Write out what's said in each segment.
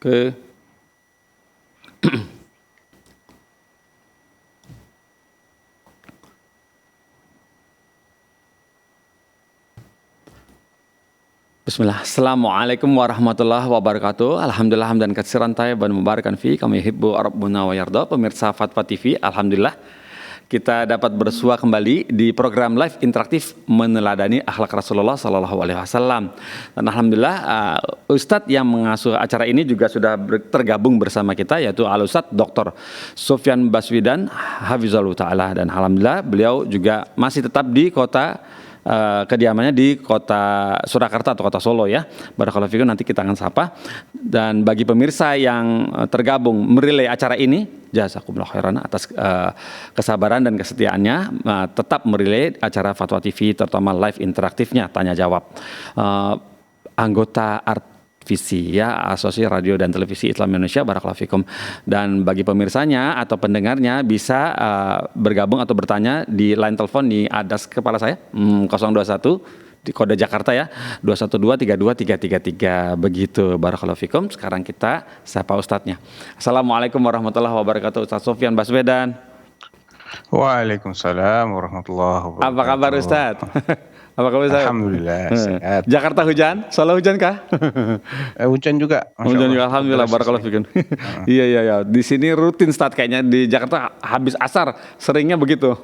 Oke. Bismillah. Assalamualaikum warahmatullahi wabarakatuh. Alhamdulillah hamdan katsiran thayyiban mubarakan fi kama yuhibbu rabbuna wa yarda. Pemirsa Fatwa TV, alhamdulillah kita dapat bersua kembali di program live interaktif meneladani akhlak Rasulullah sallallahu alaihi wasallam. Dan alhamdulillah Ustadz yang mengasuh acara ini juga sudah tergabung bersama kita, yaitu Al Ustadz Dr. Sofyan Baswedan hafizallahu taala, dan alhamdulillah beliau juga masih tetap di kota kediamannya di kota Surakarta atau kota Solo ya. Barakallahu fikum, nanti kita akan sapa. Dan bagi pemirsa yang tergabung merelay acara ini, jazakumullah khairan atas kesabaran dan kesetiaannya, tetap merelay acara Fatwa TV, terutama live interaktifnya tanya jawab. Anggota Visi ya, Asosiasi Radio dan Televisi Islam Indonesia, barakallahu fikum. Dan bagi pemirsanya atau pendengarnya bisa bergabung atau bertanya di line telepon di atas kepala saya 021 di kode Jakarta ya, 212323333 begitu. Barakallahu fikum. Sekarang kita sapa ustadznya. Assalamualaikum warahmatullahi wabarakatuh, Ustadz Sofyan Baswedan. Waalaikumsalam warahmatullahi wabarakatuh. Apa kabar Ustadz? Apa kabar Ustadz? Alhamdulillah sehat. Jakarta hujan? Solo hujan kah? Hujan juga. Hujan juga, alhamdulillah, barakallahu fikum. Iya. Di sini rutin Ustadz, kayaknya di Jakarta habis asar seringnya begitu.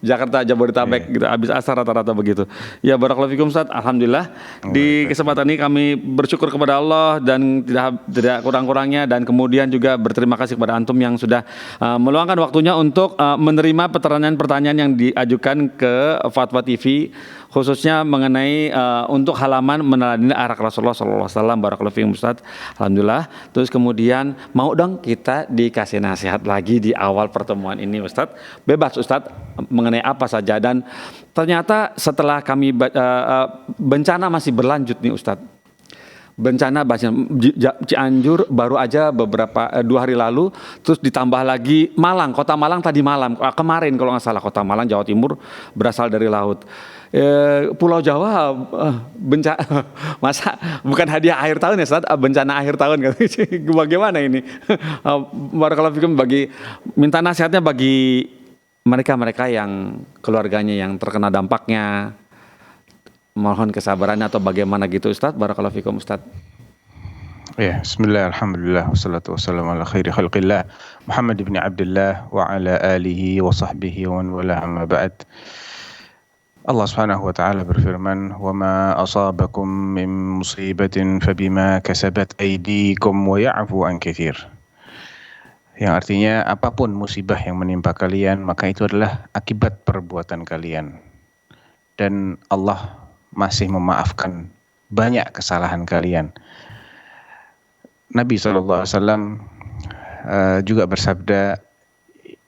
Jakarta Jabodetabek gitu, habis asar rata-rata begitu. Ya, barakallahu fikum Ustadz. Alhamdulillah di kesempatan ini kami bersyukur kepada Allah dan tidak kurang-kurangnya, dan kemudian juga berterima kasih kepada antum yang sudah meluangkan waktunya untuk menerima pertanyaan-pertanyaan yang diajukan ke Fatwa TV, khususnya mengenai untuk halaman meneladani akhlak Rasulullah SAW. Barakallahu fiikum Ustadz. Alhamdulillah. Terus kemudian mau dong kita dikasih nasihat lagi di awal pertemuan ini Ustadz. Bebas Ustadz, mengenai apa saja. Dan ternyata setelah kami bencana masih berlanjut nih Ustadz. Bencana Cianjur baru aja beberapa 2 hari lalu, terus ditambah lagi Malang, kota Malang tadi malam, kemarin kalau nggak salah, kota Malang Jawa Timur berasal dari laut. Pulau Jawa bencana, masa bukan hadiah akhir tahun ya Ustaz, bencana akhir tahun kan? Bagaimana ini? Barakallahu fikum, minta nasihatnya bagi mereka yang keluarganya yang terkena dampaknya. Mohon kesabarannya atau bagaimana gitu Ustaz. Barakallahu fikum Ustaz. Ya, bismillah, alhamdulillah, wassalatu wassalamu ala khairi khalqillah Muhammad ibn Abdullah wa ala alihi wa sahbihi wa man wala, amma ba'd. Allah subhanahu wa ta'ala berfirman, wa ma asabakum min musibatin fabima kasabat aydikum wa ya'fu an katsir. Yang artinya apapun musibah yang menimpa kalian, maka itu adalah akibat perbuatan kalian. Dan Allah masih memaafkan banyak kesalahan kalian. Nabi SAW juga bersabda,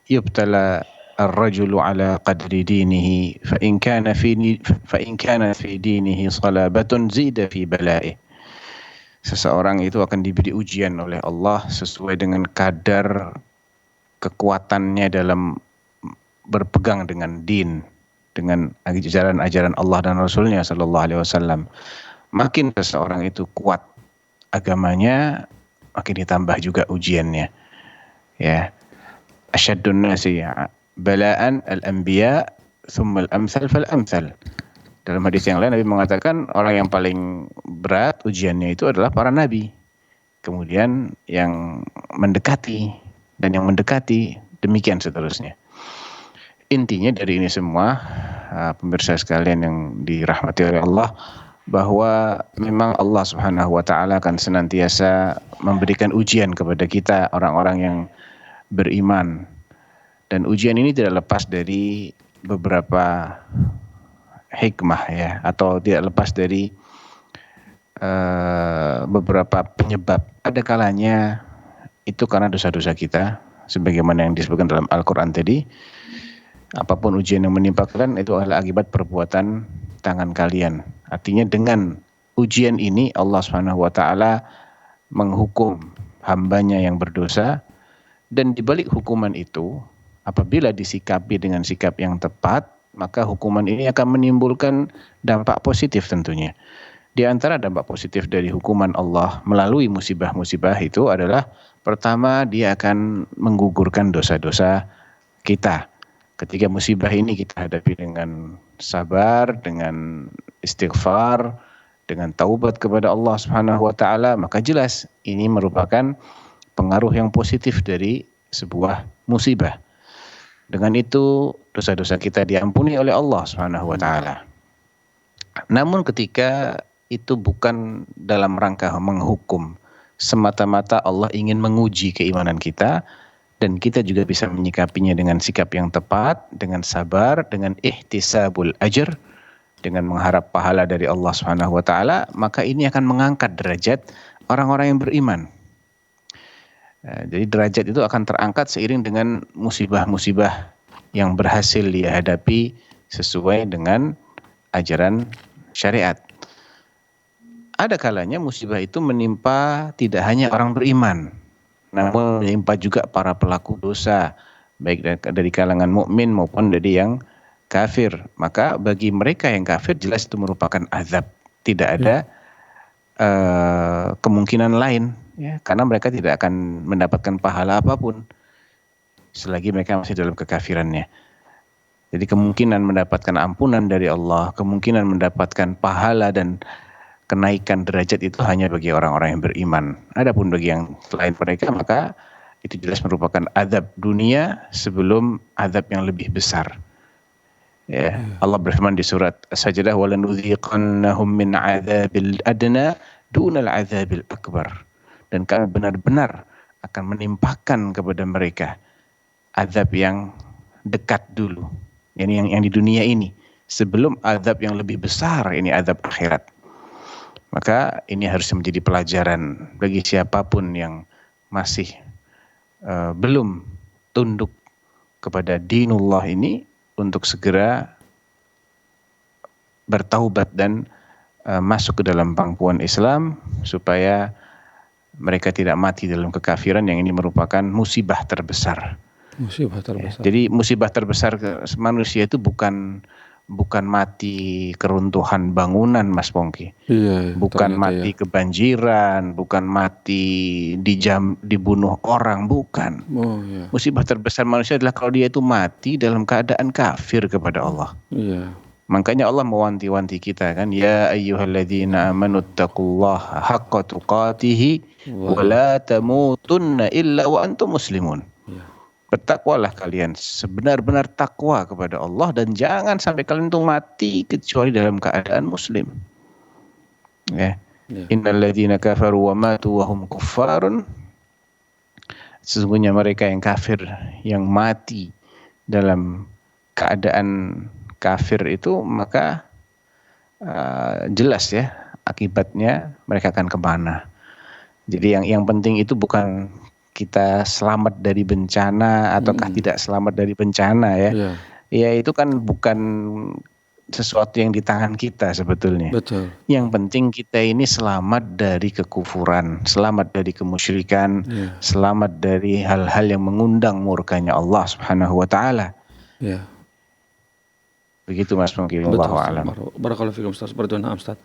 yubtala ar-rajulu ala qadri dinihi fa in kana fi dinihi salabatun zida fi bala'ih. Seseorang itu akan diberi ujian oleh Allah sesuai dengan kadar kekuatannya dalam berpegang dengan din, dengan ajaran Allah dan Rasulnya Sallallahu Alaihi Wasallam. Makin seseorang itu kuat agamanya, makin ditambah juga ujiannya. Ya, asyaddun nasi bala'an al-anbiya thumma al-amthal fal-amthal. Dalam hadis yang lain Nabi mengatakan orang yang paling berat ujiannya itu adalah para nabi. Kemudian yang mendekati, dan yang mendekati, demikian seterusnya. Intinya dari ini semua, pemirsa sekalian yang dirahmati oleh Allah, bahwa memang Allah Subhanahu wa ta'ala akan senantiasa memberikan ujian kepada kita, orang-orang yang beriman. Dan ujian ini tidak lepas dari beberapa hikmah ya, atau tidak lepas dari beberapa penyebab. Ada kalanya itu karena dosa-dosa kita, sebagaimana yang disebutkan dalam Al-Quran tadi. Apapun ujian yang menimpa kalian itu adalah akibat perbuatan tangan kalian. Artinya dengan ujian ini Allah Subhanahu wa ta'ala menghukum hambanya yang berdosa, dan dibalik hukuman itu apabila disikapi dengan sikap yang tepat, maka hukuman ini akan menimbulkan dampak positif tentunya. Di antara dampak positif dari hukuman Allah melalui musibah-musibah itu adalah pertama, dia akan menggugurkan dosa-dosa kita. Ketika musibah ini kita hadapi dengan sabar, dengan istighfar, dengan taubat kepada Allah Subhanahu wa taala, maka jelas ini merupakan pengaruh yang positif dari sebuah musibah. Dengan itu dosa-dosa kita diampuni oleh Allah Subhanahu wa taala. Namun ketika itu bukan dalam rangka menghukum, semata-mata Allah ingin menguji keimanan kita, dan kita juga bisa menyikapinya dengan sikap yang tepat, dengan sabar, dengan ihtisabul ajr, dengan mengharap pahala dari Allah Subhanahu wa taala, maka ini akan mengangkat derajat orang-orang yang beriman. Jadi derajat itu akan terangkat seiring dengan musibah-musibah yang berhasil dia hadapi sesuai dengan ajaran syariat. Ada kalanya musibah itu menimpa tidak hanya orang beriman, namun menimpa juga para pelaku dosa, baik dari kalangan mukmin maupun dari yang kafir. Maka bagi mereka yang kafir jelas itu merupakan azab. Tidak ada kemungkinan lain, ya, karena mereka tidak akan mendapatkan pahala apapun selagi mereka masih dalam kekafirannya. Jadi kemungkinan mendapatkan ampunan dari Allah, kemungkinan mendapatkan pahala dan kenaikan derajat itu hanya bagi orang-orang yang beriman. Adapun bagi yang selain mereka, maka itu jelas merupakan azab dunia sebelum azab yang lebih besar. Ya, Allah berfirman di surat As-Sajdah, "Walanudhiqannahum min 'adzabil adna dunal 'adzabil akbar." Dan kami benar-benar akan menimpakan kepada mereka azab yang dekat dulu, yang di dunia ini, sebelum azab yang lebih besar, ini azab akhirat. Maka ini harus menjadi pelajaran bagi siapapun yang masih belum tunduk kepada dinullah ini, untuk segera bertaubat dan masuk ke dalam pangkuan Islam, supaya mereka tidak mati dalam kekafiran yang ini merupakan musibah terbesar. Musibah terbesar. Jadi musibah terbesar manusia itu bukan mati keruntuhan bangunan, Mas Pongki. Iya, bukan mati kebanjiran, bukan mati dibunuh orang, bukan. Oh, iya. Musibah terbesar manusia adalah kalau dia itu mati dalam keadaan kafir kepada Allah. Iya. Makanya Allah mewanti-wanti kita kan, ya ayyuhalladzina amanu taqullaha haqqa tuqatih wa la tamutunna illa wa antum muslimun. Iya. Bertakwalah kalian sebenar-benar takwa kepada Allah, dan jangan sampai kalian itu mati kecuali dalam keadaan muslim. Ya. Innal ladzina kafaru wa matu wa hum kuffarun. Sesungguhnya mereka yang kafir yang mati dalam keadaan kafir itu, maka jelas ya akibatnya mereka akan kemana. Jadi yang penting itu bukan kita selamat dari bencana ataukah tidak selamat dari bencana ya. Iya. Ya itu kan bukan sesuatu yang di tangan kita sebetulnya. Betul. Yang penting kita ini selamat dari kekufuran, selamat dari kemusyrikan, selamat dari hal-hal yang mengundang murkanya Allah Subhanahu wa taala. Iya. Begitu Mas Pongki, wallahu a'lam. Barakallahu fikum Ustaz. Seperti itu, Ustaz.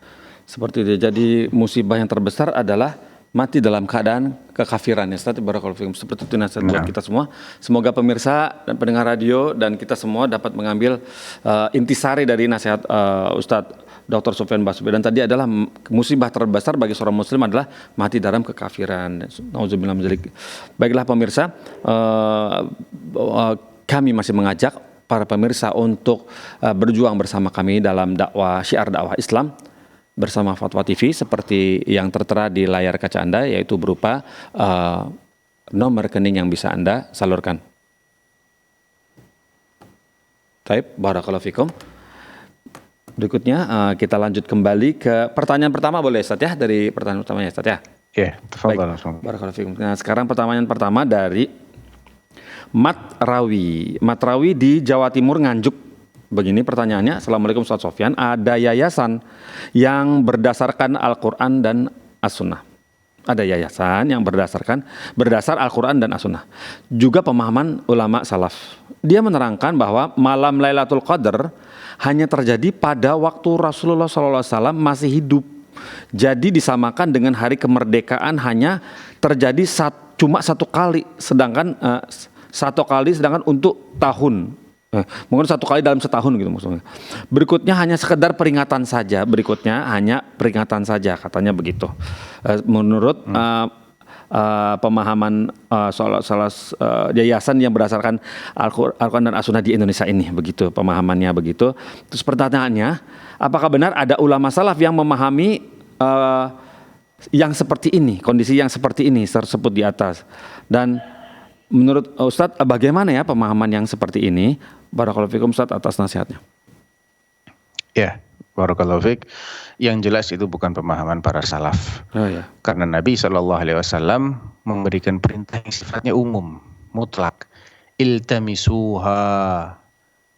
Seperti itu. Jadi musibah yang terbesar adalah mati dalam keadaan kekafiran ya Ustaz. Barakallahu fikum. Seperti itu nasihat buat kita semua. Semoga pemirsa dan pendengar radio dan kita semua dapat mengambil intisari dari nasihat Ustaz Dr. Sofyan Basubir. Dan tadi adalah musibah terbesar bagi seorang muslim adalah mati dalam kekafiran. Nauzubillah min dzalik. Baiklah pemirsa, kami masih mengajak para pemirsa untuk berjuang bersama kami dalam dakwah syiar dakwah Islam bersama Fatwa TV seperti yang tertera di layar kaca Anda, yaitu berupa nomor rekening yang bisa Anda salurkan. Baik, barakallahu fikum. Berikutnya kita lanjut kembali ke pertanyaan pertama, boleh Ustaz ya, dari pertanyaan pertamanya Ustaz ya. Ya, tafadhal. Barakallahu fikum. Nah, sekarang pertanyaan pertama dari Matrawi di Jawa Timur, Nganjuk. Begini pertanyaannya, Assalamualaikum Ustaz Sofyan, ada yayasan yang berdasarkan Al-Quran dan As-Sunnah. Ada yayasan yang berdasar Al-Quran dan As-Sunnah. Juga pemahaman ulama salaf. Dia menerangkan bahwa malam Lailatul Qadar hanya terjadi pada waktu Rasulullah SAW masih hidup. Jadi disamakan dengan hari kemerdekaan hanya terjadi cuma satu kali, sedangkan untuk tahun. Mungkin satu kali dalam setahun gitu maksudnya. Berikutnya hanya sekedar peringatan saja. Katanya begitu. Menurut pemahaman salah yayasan yang berdasarkan Al-Quran dan As-Sunnah di Indonesia ini, begitu pemahamannya begitu. Terus pertanyaannya, apakah benar ada ulama salaf yang memahami yang seperti ini, kondisi yang seperti ini tersebut di atas? Dan menurut Ustadz, bagaimana ya pemahaman yang seperti ini? Barakallahu fikum Ustadz atas nasihatnya. Ya, barakallahu fik. Yang jelas itu bukan pemahaman para salaf. Oh, ya. Karena Nabi SAW memberikan perintah yang sifatnya umum, mutlak. Iltamisuha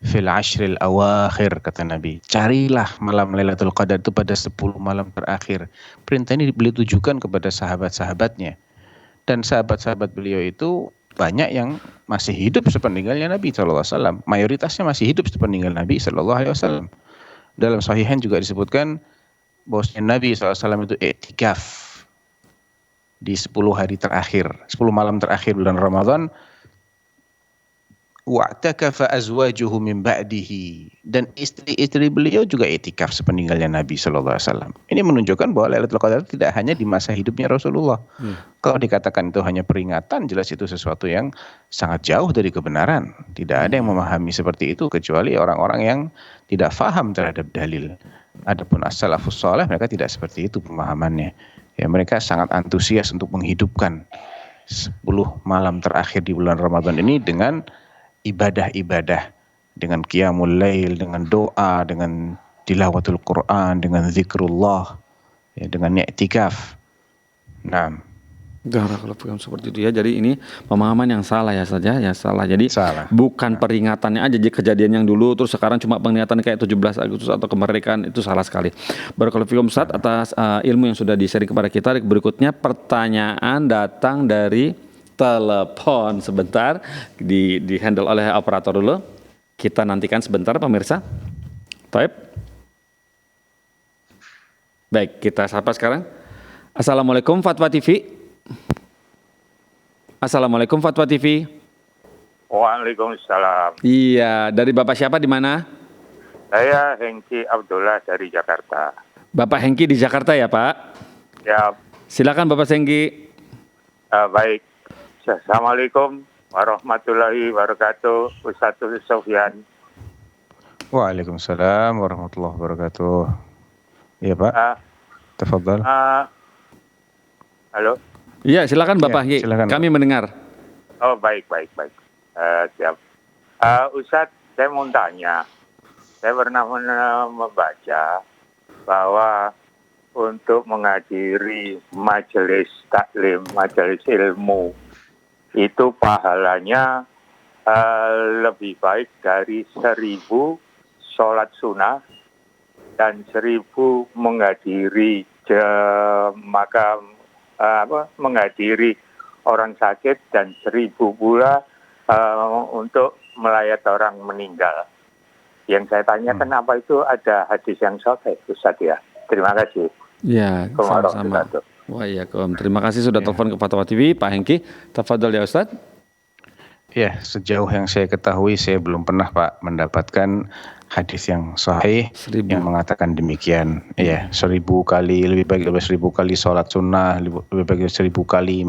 fil ashril awakhir, kata Nabi. Carilah malam Lailatul Qadar itu pada 10 malam terakhir. Perintah ini beliau tujukan kepada sahabat-sahabatnya. Dan sahabat-sahabat beliau itu banyak yang masih hidup sepeninggalnya Nabi SAW. Mayoritasnya masih hidup sepeninggal Nabi SAW. Dalam Sahihain juga disebutkan bahwasanya Nabi SAW itu i'tikaf di 10 hari terakhir, 10 malam terakhir bulan Ramadan. Wa'takafa azwajuhu min ba'dihi, dan istri-istri beliau juga i'tikaf sepeninggalnya Nabi SAW. Ini menunjukkan bahwa Lailatul Qadar tidak hanya di masa hidupnya Rasulullah. Kalau dikatakan itu hanya peringatan, jelas itu sesuatu yang sangat jauh dari kebenaran. Tidak ada yang memahami seperti itu kecuali orang-orang yang tidak faham terhadap dalil. Adapun as-salafus saleh, mereka tidak seperti itu pemahamannya. Ya, mereka sangat antusias untuk menghidupkan 10 malam terakhir di bulan Ramadan ini dengan ibadah-ibadah, dengan qiyamul lail, dengan doa, dengan tilawatul Quran, dengan zikrullah, ya, dengan i'tikaf. Nah, Kalau seperti itu ya. Jadi ini pemahaman yang salah ya saja, ya salah. Jadi salah. Bukan peringatannya aja, jadi kejadian yang dulu terus sekarang cuma peringatan kayak 17 Agustus atau kemerdekaan, itu salah sekali. Barakallahu fikum Ustaz atas ilmu yang sudah di-sharing kepada kita. Berikutnya pertanyaan datang dari telepon, sebentar di handle oleh operator dulu. Kita nantikan sebentar pemirsa. Baik. Baik, kita sapa sekarang. Assalamualaikum Fatwa TV. Assalamualaikum Fatwa TV. Waalaikumsalam. Iya, dari Bapak siapa di mana? Saya Hengki Abdullah dari Jakarta. Bapak Hengki di Jakarta ya Pak? Ya, Silakan Bapak Hengki. baik. Assalamualaikum warahmatullahi wabarakatuh. Ustadz Sofyan. Waalaikumsalam warahmatullahi wabarakatuh. Iya Pak, tafadhal. Halo. Iya, silakan Bapak Ya, Hengki. silakan, Kami mendengar. Oh, baik. Siap. Ustadz, saya mau tanya. Saya pernah membaca bahwa untuk menghadiri majelis taklim, majelis ilmu, itu pahalanya lebih baik dari 1000 sholat sunnah dan 1000 menghadiri menghadiri orang sakit, dan 1000 pula untuk melayat orang meninggal. Yang saya tanyakan apa itu ada hadis yang sahih, Ustaz ya. Terima kasih. Ya, sama-sama. Waalaikumsalam. Terima kasih sudah telepon ke Fatwa TV, Pak Hengki. Tafadhol ya Ustaz. Ya, sejauh yang saya ketahui saya belum pernah Pak mendapatkan hadis yang sahih 1000 yang mengatakan demikian. Ya, 1000 kali, lebih baik 1000 kali sholat sunnah, lebih baik 1000 kali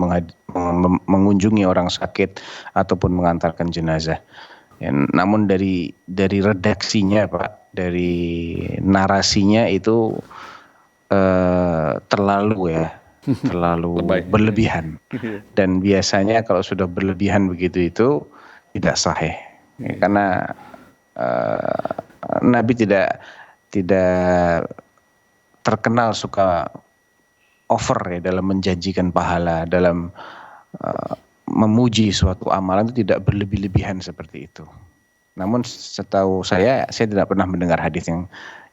mengunjungi orang sakit ataupun mengantarkan jenazah. Ya, namun dari redaksinya Pak, dari narasinya itu terlalu berlebihan. Dan biasanya kalau sudah berlebihan begitu itu tidak sahih. Ya, karena Nabi tidak terkenal suka over ya dalam menjanjikan pahala, dalam memuji suatu amalan itu tidak berlebih-lebihan seperti itu. Namun setahu saya tidak pernah mendengar hadis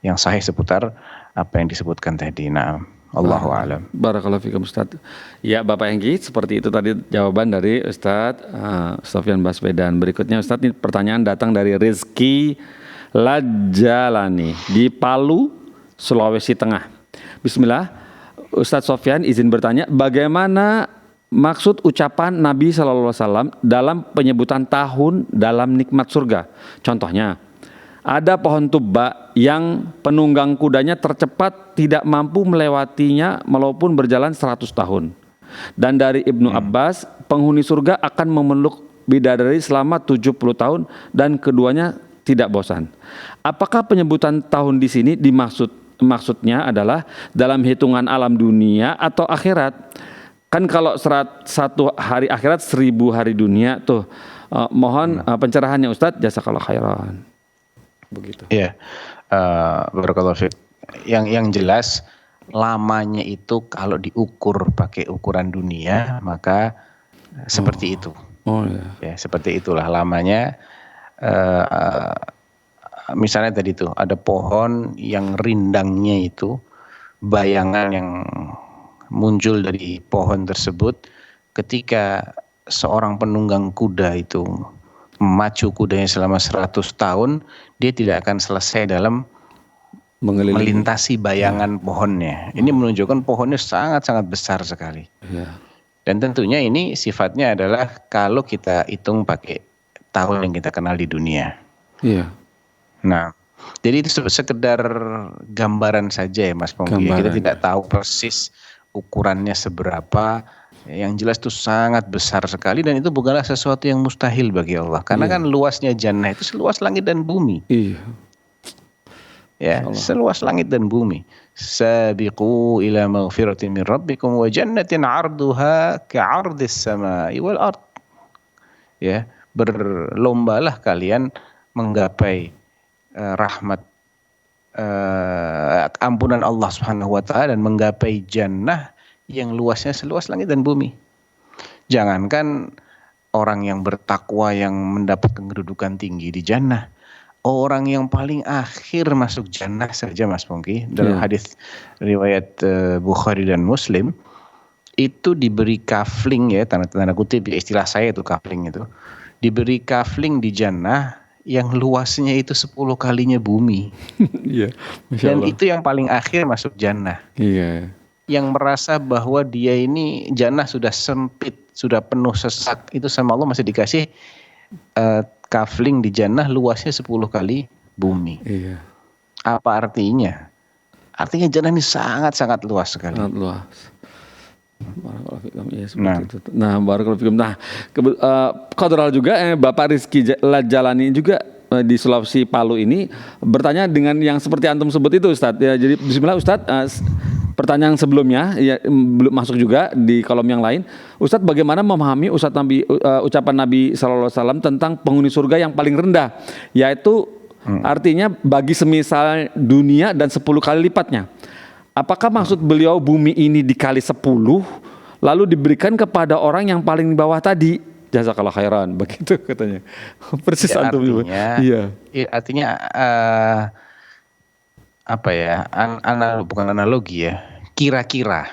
yang sahih seputar apa yang disebutkan tadi. Nah, Allahu a'lam. Barakallahu fikum Ustaz. Ya Bapak Hengki, seperti itu tadi jawaban dari Ustaz Sofyan Baswedan. Berikutnya Ustaz, ini pertanyaan datang dari Rizky Lajalani di Palu, Sulawesi Tengah. Bismillah, Ustadz Sofyan izin bertanya, bagaimana maksud ucapan Nabi SAW dalam penyebutan tahun dalam nikmat surga? Contohnya, ada pohon tuba yang penunggang kudanya tercepat tidak mampu melewatinya walaupun berjalan 100 tahun. Dan dari Ibnu Abbas, penghuni surga akan memeluk bidadari selama 70 tahun dan keduanya tidak bosan. Apakah penyebutan tahun di sini maksudnya adalah dalam hitungan alam dunia atau akhirat? Kan kalau satu hari akhirat 1000 hari dunia tuh. Mohon pencerahannya Ustadz, jazakallah khairan. Begitu. Iya. Barakallahu fiik. Yang jelas lamanya itu kalau diukur pakai ukuran dunia maka seperti itu. Oh ya. Ya, seperti itulah lamanya. Misalnya tadi tuh ada pohon yang rindangnya itu bayangan yang muncul dari pohon tersebut ketika seorang penunggang kuda itu memacu kudanya selama 100 tahun, dia tidak akan selesai dalam melintasi bayangan pohonnya. Ini menunjukkan pohonnya sangat-sangat besar sekali. Ya. Dan tentunya ini sifatnya adalah kalau kita hitung pakai tahun yang kita kenal di dunia. Iya. Nah, jadi itu sekedar gambaran saja ya Mas Pongki. Kita tidak tahu persis ukurannya seberapa. Yang jelas itu sangat besar sekali dan itu bukanlah sesuatu yang mustahil bagi Allah. Karena kan luasnya jannah itu seluas langit dan bumi. Iya. Ya, seluas langit dan bumi. Sabiqu ila maghfiratin min rabbikum wa jannatin 'arduha ka'ardis samai wal ard. Ya, berlombalah kalian menggapai rahmat ampunan Allah Subhanahu wa taala dan menggapai jannah yang luasnya seluas langit dan bumi. Jangankan orang yang bertakwa yang mendapatkan kedudukan tinggi di jannah, orang yang paling akhir masuk jannah saja Mas Pongki dalam hadis riwayat Bukhari dan Muslim itu diberi kafling ya, tanda kutip ya, istilah saya itu kafling itu, diberi kafling di jannah yang luasnya itu 10 kalinya bumi. Iya. Dan itu yang paling akhir masuk jannah. Iya. Yang merasa bahwa dia ini jannah sudah sempit, sudah penuh sesak, itu sama Allah masih dikasih kafling di jannah luasnya 10 kali bumi. Iya. Apa artinya? Artinya jannah ini sangat-sangat luas sekali. Sangat luas. Barakallahu fikum. Ya, seperti itu. Nah, barakallahu fikum. Nah, Qadral juga Bapak Rizky Jalani juga di Sulawesi Palu ini bertanya dengan yang seperti antum sebut itu Ustadz. Ya, jadi bismillah Ustadz, pertanyaan sebelumnya ya belum masuk juga di kolom yang lain. Ustadz, bagaimana memahami ucapan Nabi SAW tentang penghuni surga yang paling rendah, yaitu artinya bagi semisal dunia dan 10 kali lipatnya. Apakah maksud beliau bumi ini dikali 10 lalu diberikan kepada orang yang paling di bawah tadi? Jazakallah khairan, begitu katanya. Persis ya, antum juga. Iya. Artinya apa ya? Bukan analogi ya. Kira-kira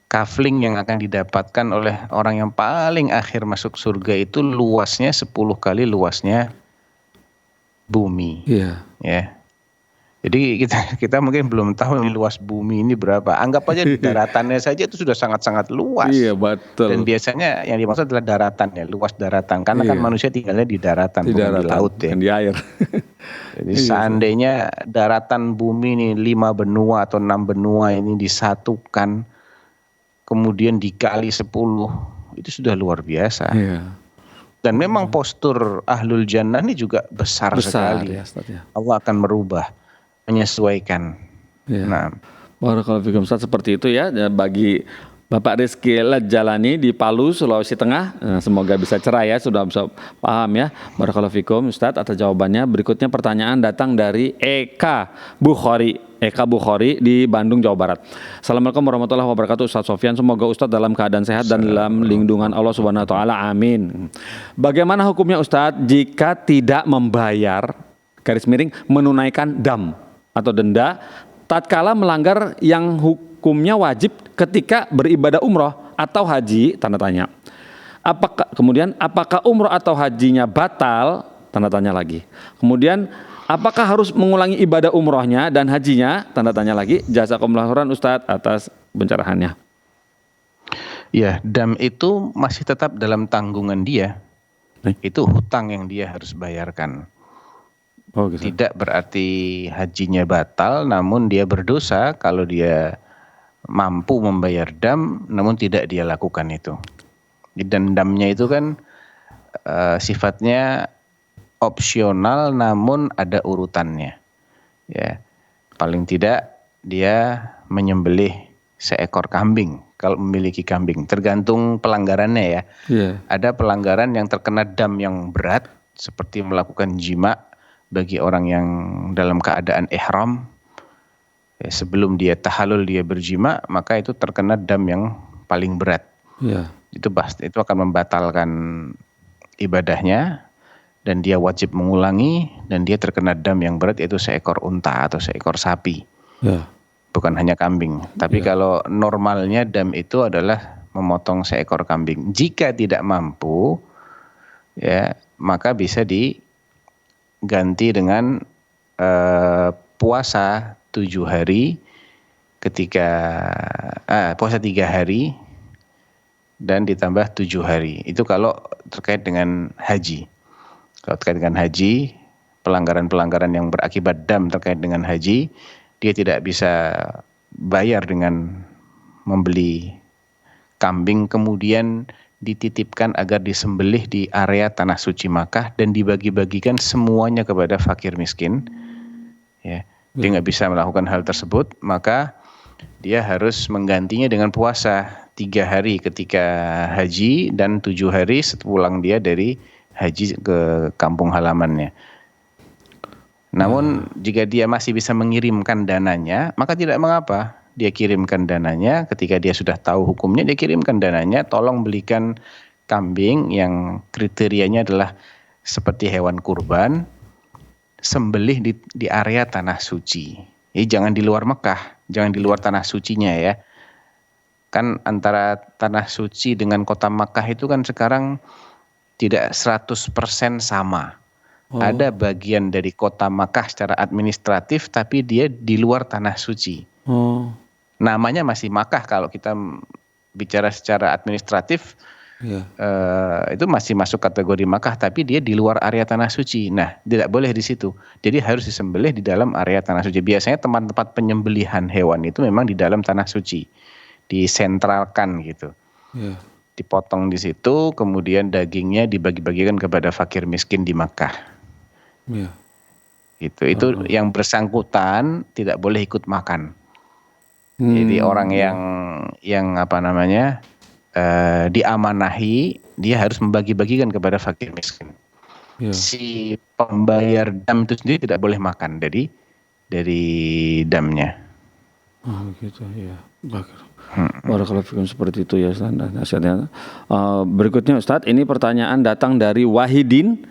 kafling yang akan didapatkan oleh orang yang paling akhir masuk surga itu luasnya 10 kali luasnya bumi. Iya. Ya. Jadi kita mungkin belum tahu ini luas bumi ini berapa. Anggap aja daratannya saja itu sudah sangat-sangat luas. Iya, betul. Dan biasanya yang dimaksud adalah daratan ya, luas daratan. Karena kan manusia tinggalnya di daratan, bukan di laut ya. Di air. Jadi seandainya daratan bumi ini 5 benua atau 6 benua ini disatukan, kemudian dikali 10, itu sudah luar biasa. Iya. Dan memang postur ahlul jannah ini juga besar sekali. Ya, Allah akan merubah, menyesuaikan. Ya. Nah, barakallahu fikum Ustaz, seperti itu ya bagi Bapak Rizky Jalani di Palu, Sulawesi Tengah. Semoga bisa cerah ya, sudah bisa paham ya. Barakallahu fikum Ustaz atas jawabannya. Berikutnya pertanyaan datang dari Eka Bukhari di Bandung, Jawa Barat. Assalamualaikum warahmatullahi wabarakatuh Ustaz Sofyan. Semoga Ustaz dalam keadaan sehat dan dalam lindungan Allah Subhanahu wa taala. Amin. Bagaimana hukumnya Ustaz jika tidak membayar menunaikan dam atau denda tatkala melanggar yang hukumnya wajib ketika beribadah umroh atau haji, tanda tanya. Apakah umroh atau hajinya batal Tanda tanya lagi. Kemudian apakah harus mengulangi ibadah umrohnya dan hajinya? Tanda tanya lagi. Jazakumullah khairan Ustadz atas pencerahannya. Ya, dam itu masih tetap dalam tanggungan dia. Itu hutang yang dia harus bayarkan. Oh gitu. Tidak berarti hajinya batal, namun dia berdosa kalau dia mampu membayar dam, namun tidak dia lakukan itu. Dan damnya itu kan sifatnya opsional, namun ada urutannya. Ya, paling tidak dia menyembelih seekor kambing kalau memiliki kambing. Tergantung pelanggarannya ya. Iya. Ada pelanggaran yang terkena dam yang berat, seperti melakukan jima bagi orang yang dalam keadaan ihram. Ya, sebelum dia tahalul dia berjima, maka itu terkena dam yang paling berat. Iya. Itu akan membatalkan ibadahnya dan dia wajib mengulangi, dan dia terkena dam yang berat, yaitu seekor unta atau seekor sapi. Ya. Bukan hanya kambing. Tapi kalau normalnya dam itu adalah memotong seekor kambing. Jika tidak mampu, ya maka bisa diganti dengan puasa 7 hari puasa 3 hari dan ditambah 7 hari. Itu kalau terkait dengan haji. Kalau terkait dengan haji, pelanggaran-pelanggaran yang berakibat dam terkait dengan haji, dia tidak bisa bayar dengan membeli kambing kemudian dititipkan agar disembelih di area tanah suci Makkah dan dibagi-bagikan semuanya kepada fakir miskin. Ya, dia nggak bisa melakukan hal tersebut, maka dia harus menggantinya dengan puasa 3 hari ketika haji dan 7 hari sepulang dia dari haji ke kampung halamannya. Namun jika dia masih bisa mengirimkan dananya, maka tidak mengapa. Dia kirimkan dananya, ketika dia sudah tahu hukumnya, dia kirimkan dananya, tolong belikan kambing yang kriterianya adalah seperti hewan kurban, sembelih di area tanah suci. Jadi jangan di luar Mekah, jangan di luar tanah sucinya ya. Kan antara tanah suci dengan kota Makkah itu kan sekarang tidak 100% sama. Ada bagian dari kota Makkah secara administratif, tapi dia di luar tanah suci. Namanya masih Makkah kalau kita bicara secara administratif, itu masih masuk kategori Makkah, tapi dia di luar area tanah suci. Nah, tidak boleh di situ. Jadi harus disembelih di dalam area tanah suci. Biasanya tempat-tempat penyembelihan hewan itu memang di dalam tanah suci, disentralkan gitu. Dipotong di situ, kemudian dagingnya dibagi-bagikan kepada fakir miskin di Makkah. Itu yang bersangkutan tidak boleh ikut makan. Jadi orang yang diamanahi, dia harus membagi-bagikan kepada fakir miskin. Si pembayar dam itu sendiri tidak boleh makan dari damnya. Oh gitu ya. Barakallahu fikum, seperti itu ya Ustaz nasihatnya. Berikutnya Ustaz, ini pertanyaan datang dari Wahidin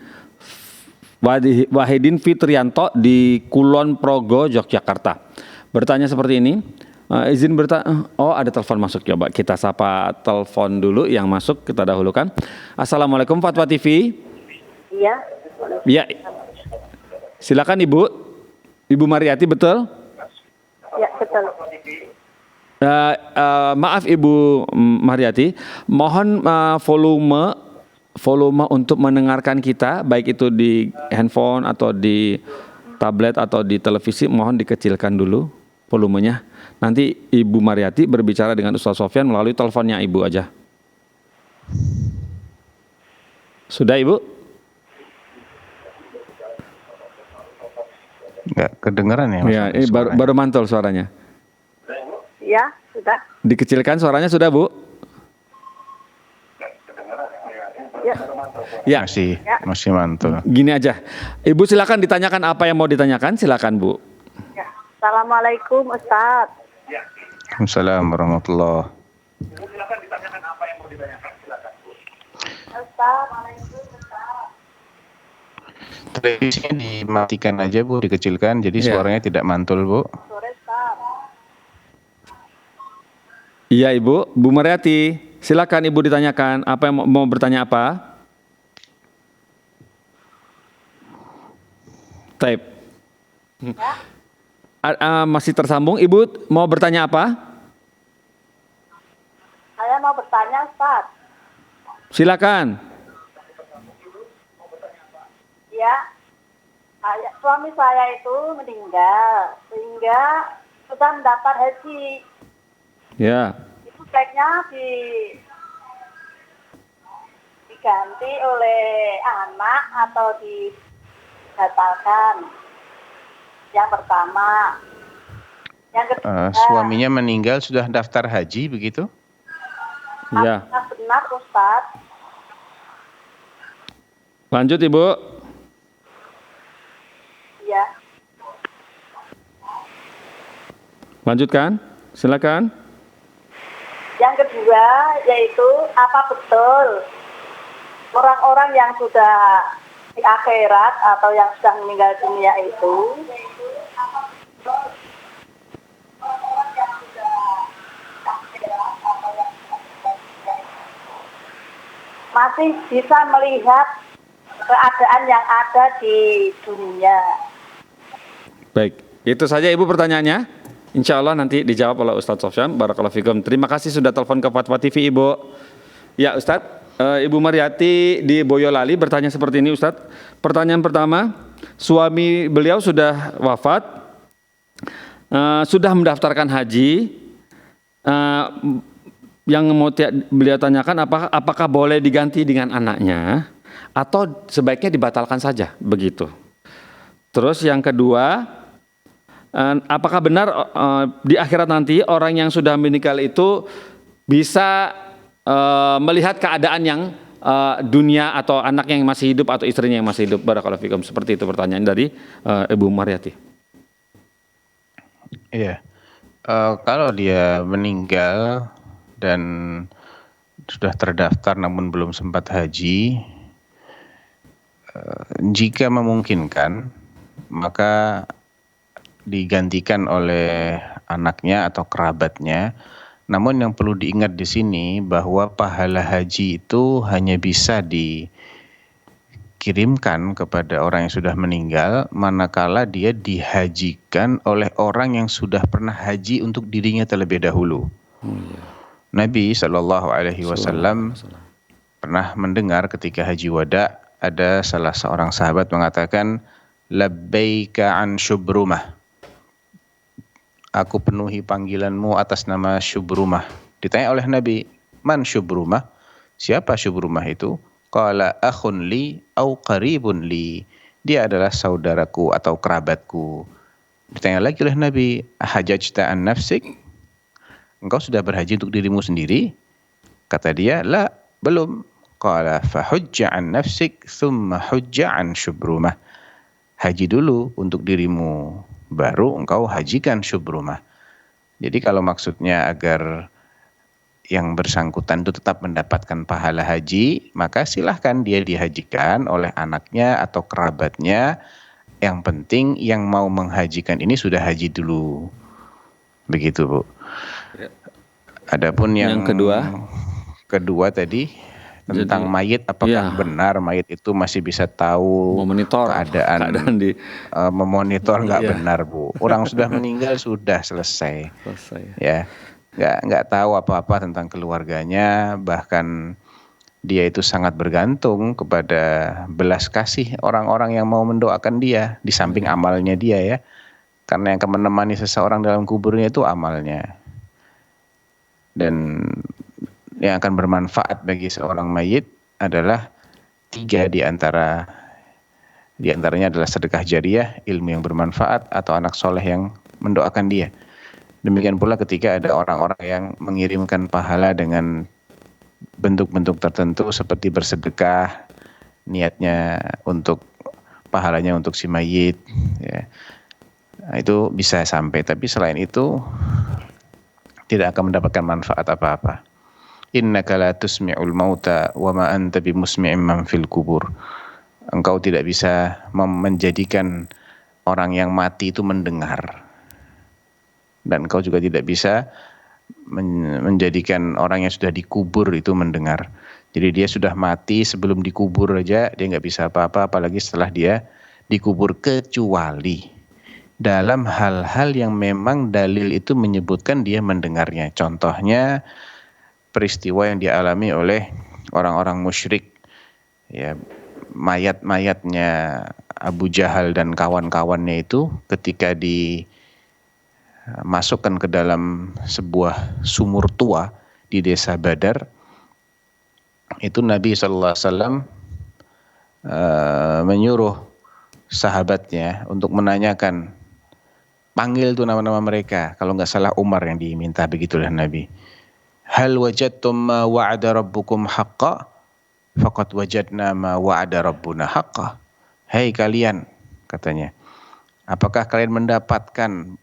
Fitrianto di Kulon Progo, Yogyakarta. Bertanya seperti ini. Izin bertanya. Oh, ada telepon masuk, coba kita sapa telepon dulu yang masuk, kita dahulukan. Assalamualaikum Fatwa TV. Iya. Iya. Silakan Ibu Mariati, betul? Ya, betul. Maaf Ibu Mariati, mohon volume untuk mendengarkan kita, baik itu di handphone atau di tablet atau di televisi, mohon dikecilkan dulu volumenya. Nanti Ibu Mariati berbicara dengan Ustaz Sofyan melalui teleponnya Ibu aja. Sudah Ibu? Nggak kedengeran ya? Ya, ini baru mantul suaranya. Ya, sudah. Dikecilkan suaranya sudah Bu? Ya. Masih mantul. Gini aja, Ibu silakan ditanyakan apa yang mau ditanyakan, silakan Bu. Ya. Assalamualaikum Ustaz. Waalaikumsalam warahmatullahi. Silakan ditanyakan apa yang mau ditanyakan, silakan Bu. Assalamualaikum Ustaz. Televisinya dimatikan aja Bu, dikecilkan, jadi suaranya tidak mantul Bu. Sore Ustaz. Iya Ibu, Bu Mariati, silakan Ibu ditanyakan apa yang mau bertanya apa? Taib. Ya, Masih tersambung, Ibu mau bertanya apa? saya mau bertanya Ustaz. Silakan. Ya, suami saya itu meninggal sehingga sudah mendaftar haji. Ya. Itu baiknya diganti oleh anak atau dibatalkan. Yang pertama. Yang kedua, Suaminya meninggal sudah daftar haji begitu? Ya. apakah benar Ustaz? Lanjut, Ibu. Ya, Lanjutkan. Silakan. yang kedua yaitu apa betul orang-orang yang sudah di akhirat atau yang sudah meninggal dunia itu masih bisa melihat keadaan yang ada di dunia. Baik, itu saja Ibu pertanyaannya. Insya Allah nanti dijawab oleh Ustadz Sofyan. Barakallahu fikum. Terima kasih sudah telepon ke Fatwa TV, Ibu. Ya Ustadz, Ibu Mariati di Boyolali bertanya seperti ini Ustadz. Pertanyaan pertama, suami beliau sudah wafat, sudah mendaftarkan haji. Yang mau beliau tanyakan apakah boleh diganti dengan anaknya atau sebaiknya dibatalkan saja begitu. Terus yang kedua, apakah benar di akhirat nanti orang yang sudah meninggal itu bisa melihat keadaan yang dunia atau anaknya yang masih hidup atau istrinya yang masih hidup? Barakallahu fikum. Seperti itu pertanyaan dari Ibu Mariati. Iya. Kalau dia meninggal dan sudah terdaftar namun belum sempat haji, jika memungkinkan maka digantikan oleh anaknya atau kerabatnya. Namun yang perlu diingat di sini bahwa pahala haji itu hanya bisa dikirimkan kepada orang yang sudah meninggal manakala dia dihajikan oleh orang yang sudah pernah haji untuk dirinya terlebih dahulu. Nabi SAW pernah mendengar ketika haji wada ada salah seorang sahabat mengatakan, labbaika an Syubrumah. Aku penuhi panggilanmu atas nama Syubrumah. Ditanya oleh Nabi, man Syubrumah? Siapa Syubrumah itu? Qala akhun li au qaribun li. Dia adalah saudaraku atau kerabatku. Ditanya lagi oleh Nabi, hajajta an nafsik? Engkau sudah berhaji untuk dirimu sendiri? Kata dia, la, belum. Qala fahujja an nafsik thumma hujja an Syubrumah. Haji dulu untuk dirimu, baru engkau hajikan Syubrumah. Jadi kalau maksudnya agar yang bersangkutan itu tetap mendapatkan pahala haji, maka silahkan dia dihajikan oleh anaknya atau kerabatnya. Yang penting yang mau menghajikan ini sudah haji dulu. Begitu, Bu. Adapun yang kedua tadi tentang mayit, apakah benar mayit itu masih bisa tahu memonitor keadaan memonitor? Nggak benar, Bu. Orang sudah meninggal sudah selesai. Ya, nggak tahu apa-apa tentang keluarganya, bahkan dia itu sangat bergantung kepada belas kasih orang-orang yang mau mendoakan dia di samping amalnya dia ya. Karena yang akan menemani seseorang dalam kuburnya itu amalnya. Dan yang akan bermanfaat bagi seorang mayit adalah 3 diantaranya adalah sedekah jariah, ilmu yang bermanfaat, atau anak soleh yang mendoakan dia. Demikian pula ketika ada orang-orang yang mengirimkan pahala dengan bentuk-bentuk tertentu seperti bersedekah, niatnya untuk pahalanya untuk si mayit, ya. Nah, itu bisa sampai, tapi selain itu tidak akan mendapatkan manfaat apa-apa. Innaka la tusmi'ul mauta wa ma anta bimusmi'in man fil kubur. Engkau tidak bisa menjadikan orang yang mati itu mendengar. Dan engkau juga tidak bisa menjadikan orang yang sudah dikubur itu mendengar. Jadi dia sudah mati sebelum dikubur aja dia nggak bisa apa-apa, apalagi setelah dia dikubur kecuali dalam hal-hal yang memang dalil itu menyebutkan dia mendengarnya. Contohnya peristiwa yang dialami oleh orang-orang musyrik, ya, mayat-mayatnya Abu Jahal dan kawan-kawannya itu ketika dimasukkan ke dalam sebuah sumur tua di desa Badar, itu Nabi SAW menyuruh sahabatnya untuk menanyakan, panggil tuh nama-nama mereka. Kalau nggak salah Umar yang diminta, begitulah Nabi. Hal wajadtum ma wa'ada rabbukum haqqa faqad wajadna ma wa'ada rabbuna haqqa. Hei kalian, katanya, apakah kalian mendapatkan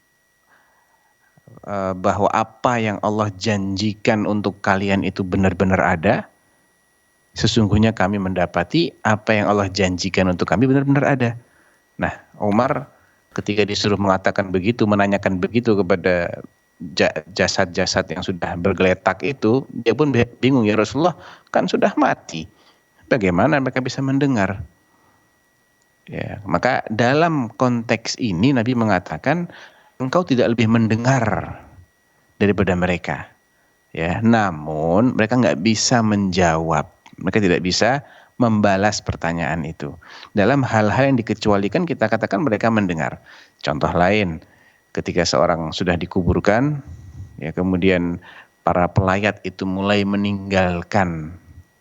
bahwa apa yang Allah janjikan untuk kalian itu benar-benar ada? Sesungguhnya kami mendapati apa yang Allah janjikan untuk kami benar-benar ada. Nah, Umar ketika disuruh mengatakan begitu, menanyakan begitu kepada jasad-jasad yang sudah bergeletak itu, dia pun bingung, ya Rasulullah, kan sudah mati. Bagaimana mereka bisa mendengar? Ya, maka dalam konteks ini Nabi mengatakan, engkau tidak lebih mendengar daripada mereka. Ya, namun mereka nggak bisa menjawab. Mereka tidak bisa membalas pertanyaan itu. Dalam hal-hal yang dikecualikan kita katakan mereka mendengar. Contoh lain, ketika seorang sudah dikuburkan, ya, kemudian para pelayat itu mulai meninggalkan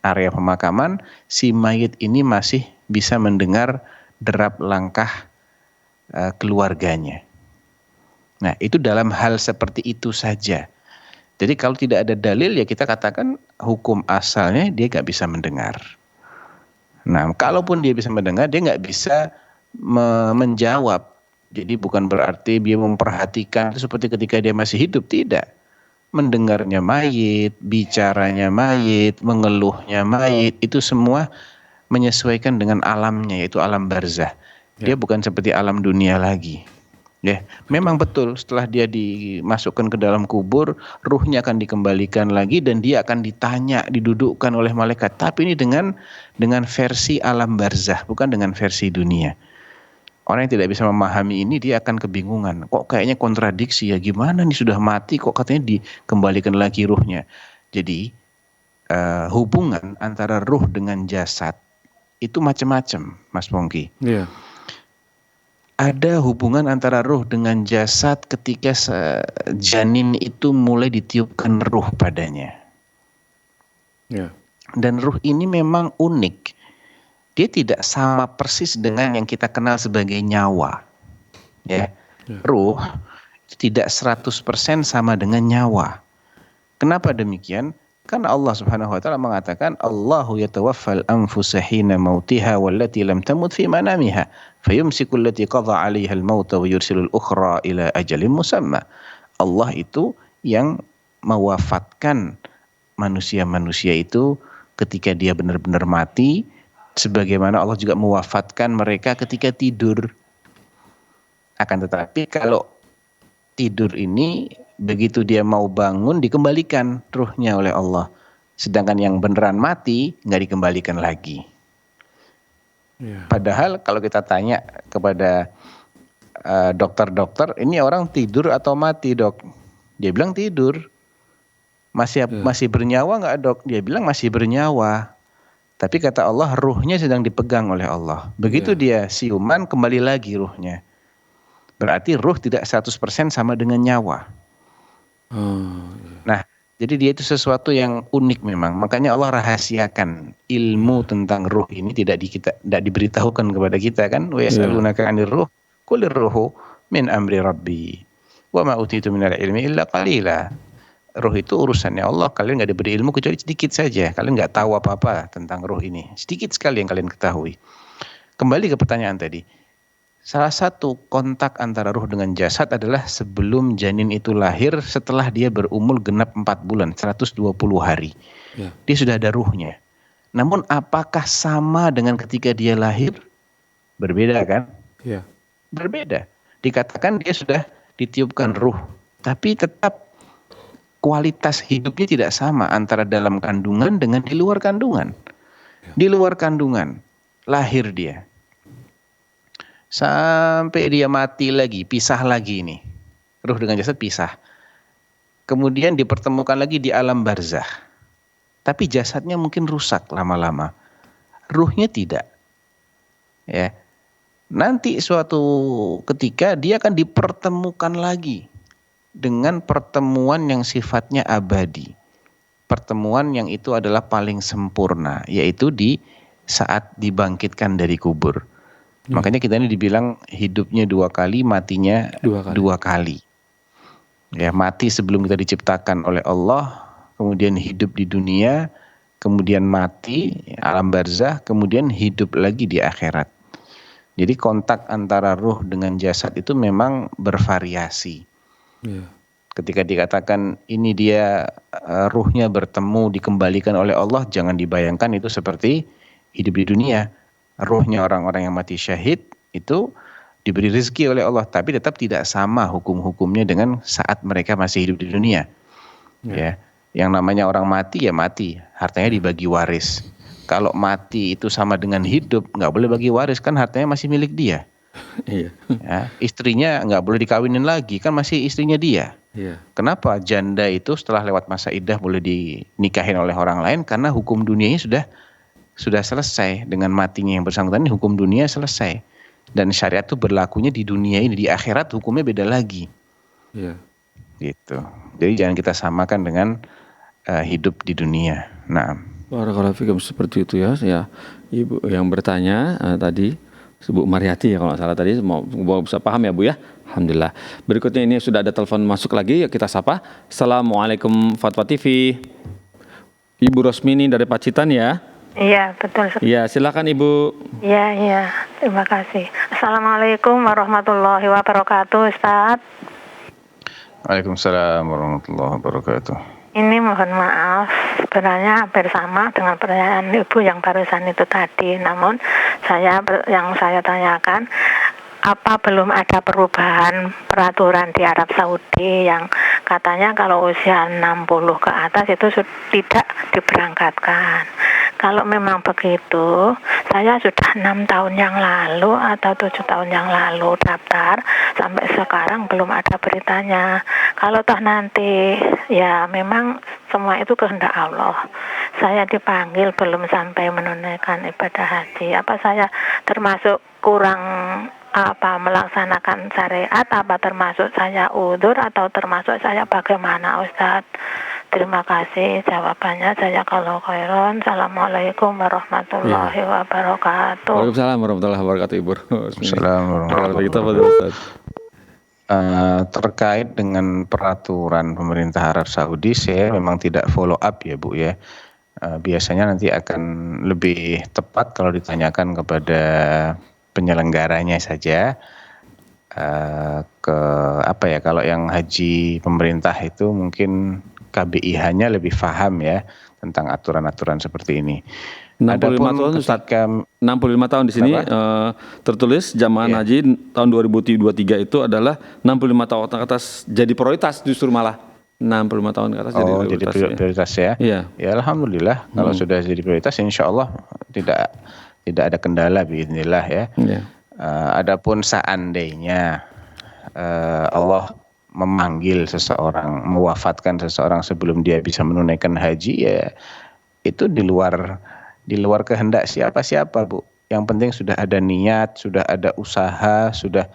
area pemakaman, si mayit ini masih bisa mendengar derap langkah keluarganya. Nah, itu dalam hal seperti itu saja. Jadi kalau tidak ada dalil, ya kita katakan hukum asalnya dia nggak bisa mendengar. Nah, kalaupun dia bisa mendengar, dia nggak bisa menjawab. Jadi bukan berarti dia memperhatikan seperti ketika dia masih hidup, tidak. Mendengarnya mayit, bicaranya mayit, mengeluhnya mayit, itu semua menyesuaikan dengan alamnya, yaitu alam barzah. Dia bukan seperti alam dunia lagi. Ya, memang betul setelah dia dimasukkan ke dalam kubur, ruhnya akan dikembalikan lagi dan dia akan ditanya, didudukkan oleh malaikat. Tapi ini dengan versi alam barzah, bukan dengan versi dunia. Orang yang tidak bisa memahami ini, dia akan kebingungan. Kok kayaknya kontradiksi ya, gimana nih sudah mati kok katanya dikembalikan lagi ruhnya. Jadi hubungan antara ruh dengan jasad itu macam-macam, Mas Pongki. Iya. Ada hubungan antara ruh dengan jasad ketika janin itu mulai ditiupkan ruh padanya. Yeah. Dan ruh ini memang unik. Dia tidak sama persis dengan yang kita kenal sebagai nyawa. Ya. Ruh itu tidak 100% sama dengan nyawa. Kenapa demikian? Karena Allah Subhanahu wa taala mengatakan, Allahu yatawaffal anfusa hina mautiha wallati lam tamut fi manamiha fayumsiku allati qadha 'alaiha al-mauta wa yursilul ukhra ila ajalin musamma. Allah itu yang mewafatkan manusia-manusia itu ketika dia benar-benar mati, sebagaimana Allah juga mewafatkan mereka ketika tidur. Akan tetapi kalau tidur ini, begitu dia mau bangun dikembalikan ruhnya oleh Allah. Sedangkan yang beneran mati nggak dikembalikan lagi. Yeah. Padahal kalau kita tanya kepada dokter-dokter, ini orang tidur atau mati, Dok? Dia bilang tidur. Masih bernyawa nggak, Dok? Dia bilang masih bernyawa. Tapi kata Allah, ruhnya sedang dipegang oleh Allah. Begitu dia siuman, kembali lagi ruhnya. Berarti ruh tidak 100% sama dengan nyawa. Nah, jadi dia itu sesuatu yang unik memang. Makanya Allah rahasiakan ilmu tentang ruh ini tidak diberitahukan kepada kita kan. Wa yas'alunaka 'anir ruh qulir ruhu min amri rabbi. Wa ma utitu minal ilmi illa qalila. Ruh itu urusannya Allah. Kalian nggak diberi ilmu kecuali sedikit saja. Kalian nggak tahu apa-apa tentang ruh ini. Sedikit sekali yang kalian ketahui. Kembali ke pertanyaan tadi. Salah satu kontak antara ruh dengan jasad adalah sebelum janin itu lahir, setelah dia berumur genap 4 bulan, 120 hari. Yeah. Dia sudah ada ruhnya. Namun apakah sama dengan ketika dia lahir? Berbeda kan? Yeah. Berbeda. Dikatakan dia sudah ditiupkan ruh, tapi tetap kualitas hidupnya tidak sama antara dalam kandungan dengan di luar kandungan. Yeah. Di luar kandungan, lahir dia. sampai dia mati lagi, pisah lagi nih. Ruh dengan jasad pisah. Kemudian dipertemukan lagi di alam barzah. Tapi jasadnya mungkin rusak lama-lama. Ruhnya tidak. Ya. Nanti suatu ketika dia akan dipertemukan lagi dengan pertemuan yang sifatnya abadi. Pertemuan yang itu adalah paling sempurna, yaitu di saat dibangkitkan dari kubur. Makanya kita ini dibilang hidupnya 2 kali, matinya 2 kali. Ya, mati sebelum kita diciptakan oleh Allah, kemudian hidup di dunia, kemudian mati alam barzah, kemudian hidup lagi di akhirat. Jadi kontak antara ruh dengan jasad itu memang bervariasi. Iya. Ketika dikatakan ini dia ruhnya bertemu dikembalikan oleh Allah, jangan dibayangkan itu seperti hidup di dunia. Ruhnya orang-orang yang mati syahid itu diberi rezeki oleh Allah, tapi tetap tidak sama hukum-hukumnya dengan saat mereka masih hidup di dunia. Ya, yang namanya orang mati ya mati, hartanya dibagi waris. Kalau mati itu sama dengan hidup, nggak boleh bagi waris, kan hartanya masih milik dia. Iya. Ya, istrinya nggak boleh dikawinin lagi, kan masih istrinya dia. Iya. Kenapa janda itu setelah lewat masa iddah boleh dinikahin oleh orang lain? Karena hukum dunianya sudah selesai. Dengan matinya yang bersangkutan ini hukum dunia selesai. Dan syariat itu berlakunya di dunia ini, di akhirat hukumnya beda lagi. Iya. Gitu. Jadi jangan kita samakan dengan hidup di dunia. Nah, Barakallahu fikum, seperti itu ya. Ya, Ibu yang bertanya tadi, Bu Mariati ya kalau nggak salah tadi, mau bisa paham ya Bu ya. Alhamdulillah. Berikutnya ini sudah ada telepon masuk lagi, ya kita sapa. Assalamualaikum Fatwa TV. Ibu Rosmini dari Pacitan ya. Iya, betul. Iya, silakan Ibu. Iya, terima kasih. Assalamualaikum warahmatullahi wabarakatuh, Ustaz. Waalaikumsalam warahmatullahi wabarakatuh. Ini mohon maaf, sebenarnya hampir sama dengan pertanyaan Ibu yang barusan itu tadi. Namun yang saya tanyakan, apa belum ada perubahan peraturan di Arab Saudi yang katanya kalau usia 60 ke atas itu tidak diberangkatkan. Kalau memang begitu, saya sudah 6 tahun yang lalu atau 7 tahun yang lalu daftar, sampai sekarang belum ada beritanya. Kalau toh nanti ya memang semua itu kehendak Allah, saya dipanggil belum sampai menunaikan ibadah haji, apa saya termasuk kurang melaksanakan syariat, apa termasuk saya udzur atau termasuk saya bagaimana Ustaz? Terima kasih jawabannya. Saya kalau khairon. Assalamualaikum warahmatullahi wabarakatuh. Waalaikumsalam warahmatullahi wabarakatuh Ibu. Assalamualaikum Kita pada Ustaz. Terkait dengan peraturan pemerintah Arab Saudi, saya memang tidak follow up ya Bu ya. Biasanya nanti akan lebih tepat kalau ditanyakan kepada penyelenggaranya saja. Kalau yang haji pemerintah itu mungkin KBIH-nya lebih paham ya tentang aturan-aturan seperti ini. 65 tahun Ustaz. 65 tahun di sini tertulis jamaah haji tahun 2023 itu adalah 65 tahun ke atas jadi prioritas, justru malah 65 tahun ke atas jadi prioritas ya. Iya. Ya alhamdulillah kalau sudah jadi prioritas insyaallah tidak ada kendala biidznillah ya. Iya. Adapun seandainya Allah memanggil seseorang, mewafatkan seseorang sebelum dia bisa menunaikan haji, ya itu di luar kehendak siapa-siapa Bu. Yang penting sudah ada niat, sudah ada usaha, sudah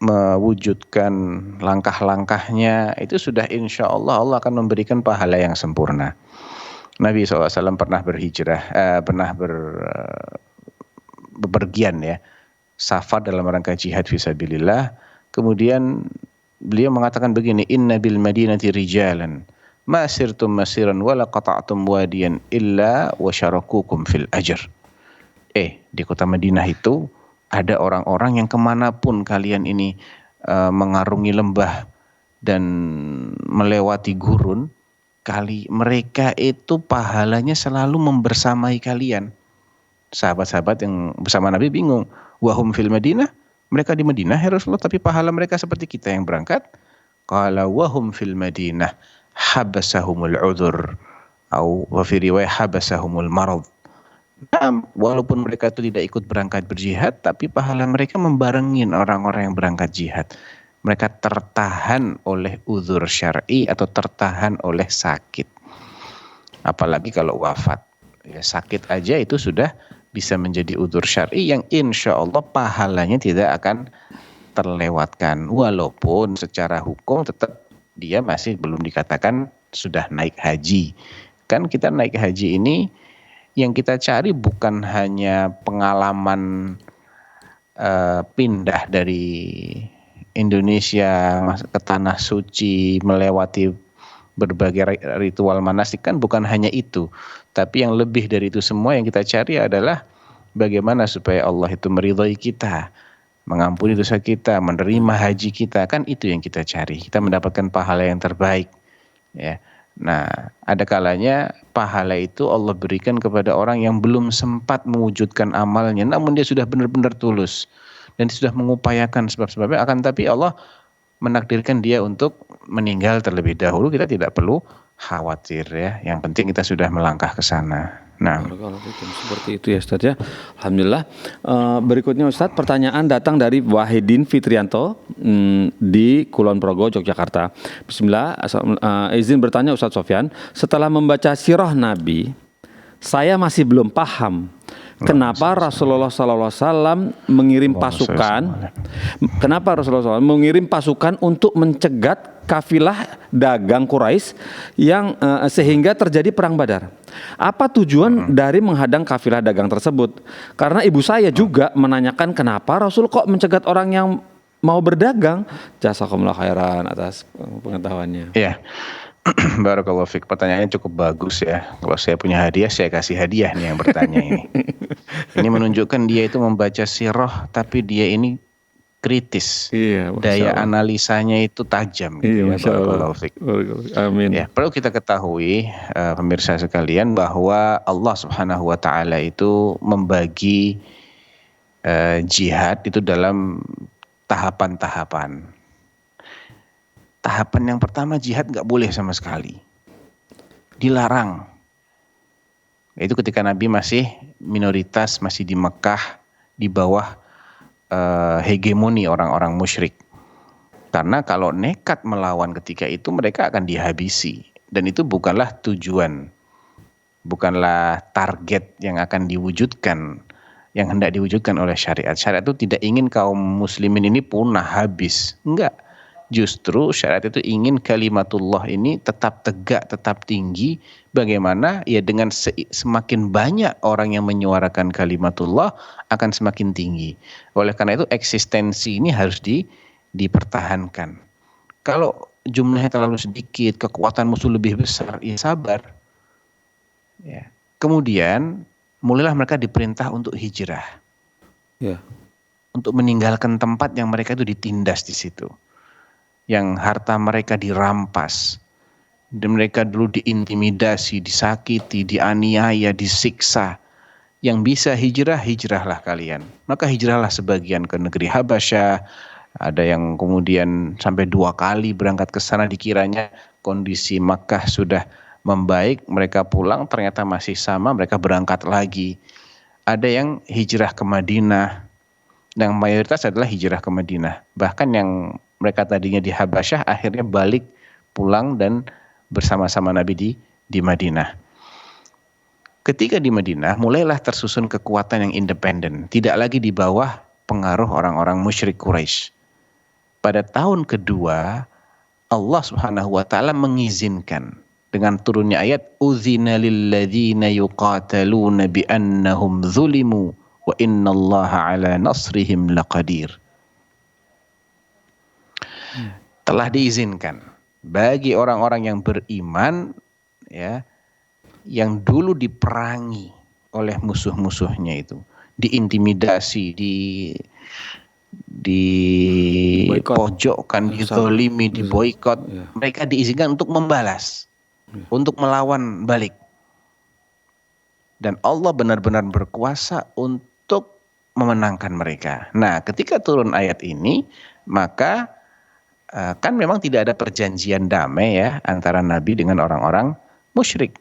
mewujudkan langkah-langkahnya, itu sudah insya Allah akan memberikan pahala yang sempurna. Nabi SAW pernah berhijrah, bepergian ya, safar dalam rangka jihad fisabilillah. Kemudian beliau mengatakan begini, inna bil madinati rijalan ma sirtum masiran wala qata'tum wadiyan illa wa syarakukum fil ajr. Di kota Madinah itu ada orang-orang yang kemanapun kalian ini mengarungi lembah dan melewati gurun, mereka itu pahalanya selalu membersamai kalian. Sahabat-sahabat yang bersama Nabi bingung, wahum fil Madinah, mereka di Madinah ya Rasulullah, tapi pahala mereka seperti kita yang berangkat. Qala wahum fil Madinah habasahumul udhur, atau wa fi riwayah habasahumul marad. Nah, walaupun mereka itu tidak ikut berangkat berjihad, tapi pahala mereka membarengin orang-orang yang berangkat jihad. Mereka tertahan oleh uzur syar'i atau tertahan oleh sakit. Apalagi kalau wafat. Ya, sakit aja itu sudah bisa menjadi uzur syar'i yang insya Allah pahalanya tidak akan terlewatkan. Walaupun secara hukum tetap dia masih belum dikatakan sudah naik haji. Kan kita naik haji ini yang kita cari bukan hanya pengalaman pindah dari Indonesia ke tanah suci, melewati berbagai ritual manasik, kan bukan hanya itu. Tapi yang lebih dari itu semua yang kita cari adalah bagaimana supaya Allah itu meridhai kita, mengampuni dosa kita, menerima haji kita. Kan itu yang kita cari. Kita mendapatkan pahala yang terbaik. Ya. Nah, ada kalanya pahala itu Allah berikan kepada orang yang belum sempat mewujudkan amalnya, namun dia sudah benar-benar tulus dan dia sudah mengupayakan sebab-sebabnya, akan tapi Allah menakdirkan dia untuk meninggal terlebih dahulu. Kita tidak perlu khawatir ya. Yang penting kita sudah melangkah ke sana. Nah, seperti itu ya Ustaz ya. Alhamdulillah. Berikutnya Ustaz, pertanyaan datang dari Wahidin Fitrianto di Kulon Progo, Yogyakarta. Bismillah. Izin bertanya Ustaz Sofyan, setelah membaca sirah Nabi, saya masih belum paham kenapa Rasulullah SAW mengirim pasukan. Kenapa Rasulullah SAW mengirim pasukan untuk mencegat kafilah dagang Quraisy yang sehingga terjadi perang Badar. Apa tujuan dari menghadang kafilah dagang tersebut? Karena ibu saya juga menanyakan kenapa Rasul kok mencegat orang yang mau berdagang. Jazakumullah khairan atas pengetahuannya. Iya. Barakallahu fiik. Pertanyaannya cukup bagus ya. Kalau saya punya hadiah, saya kasih hadiah nih yang bertanya ini. Ini menunjukkan dia itu membaca sirah, tapi dia ini kritis. Iya, daya analisanya itu tajam. Iya, gitu. Barakallahu fiik. Amin. Ya, perlu kita ketahui pemirsa sekalian bahwa Allah Subhanahu wa taala itu membagi jihad itu dalam tahapan-tahapan. Tahapan yang pertama, jihad nggak boleh sama sekali, dilarang. Itu ketika Nabi masih minoritas, masih di Mekah, di bawah hegemoni orang-orang musyrik. Karena kalau nekat melawan ketika itu, mereka akan dihabisi. Dan itu bukanlah tujuan, bukanlah target yang akan diwujudkan, yang hendak diwujudkan oleh syariat. Syariat itu tidak ingin kaum muslimin ini punah, habis. Enggak. Justru syariat itu ingin kalimatullah ini tetap tegak, tetap tinggi. Bagaimana? Ya dengan semakin banyak orang yang menyuarakan kalimatullah akan semakin tinggi. Oleh karena itu eksistensi ini harus dipertahankan. Kalau jumlahnya terlalu sedikit, kekuatan musuh lebih besar, ya sabar. Ya. Kemudian mulailah mereka diperintah untuk hijrah. Ya. Untuk meninggalkan tempat yang mereka itu ditindas di situ. Yang harta mereka dirampas, dan mereka dulu diintimidasi, disakiti, dianiaya, disiksa. Yang bisa hijrah, hijrahlah kalian. Maka hijrahlah sebagian ke negeri Habasyah. Ada yang kemudian sampai 2 kali berangkat ke sana, dikiranya kondisi Makkah sudah membaik, mereka pulang ternyata masih sama, mereka berangkat lagi. Ada yang hijrah ke Madinah, yang mayoritas adalah hijrah ke Madinah. Bahkan yang mereka tadinya di Habasyah akhirnya balik pulang dan bersama-sama Nabi di Madinah. Ketika di Madinah mulailah tersusun kekuatan yang independen, tidak lagi di bawah pengaruh orang-orang musyrik Quraisy. Pada tahun kedua Allah Subhanahu wa taala mengizinkan dengan turunnya ayat udzina lil ladzina yuqataluna bi annahum zulimu wa innallaha ala nasrihim laqadir. Telah diizinkan bagi orang-orang yang beriman ya, yang dulu diperangi oleh musuh-musuhnya itu, diintimidasi, dipojokkan, dizolimi, diboikot, mereka diizinkan untuk membalas, untuk melawan balik. Dan Allah benar-benar berkuasa untuk memenangkan mereka. Nah, ketika turun ayat ini, maka kan memang tidak ada perjanjian damai ya antara Nabi dengan orang-orang musyrik.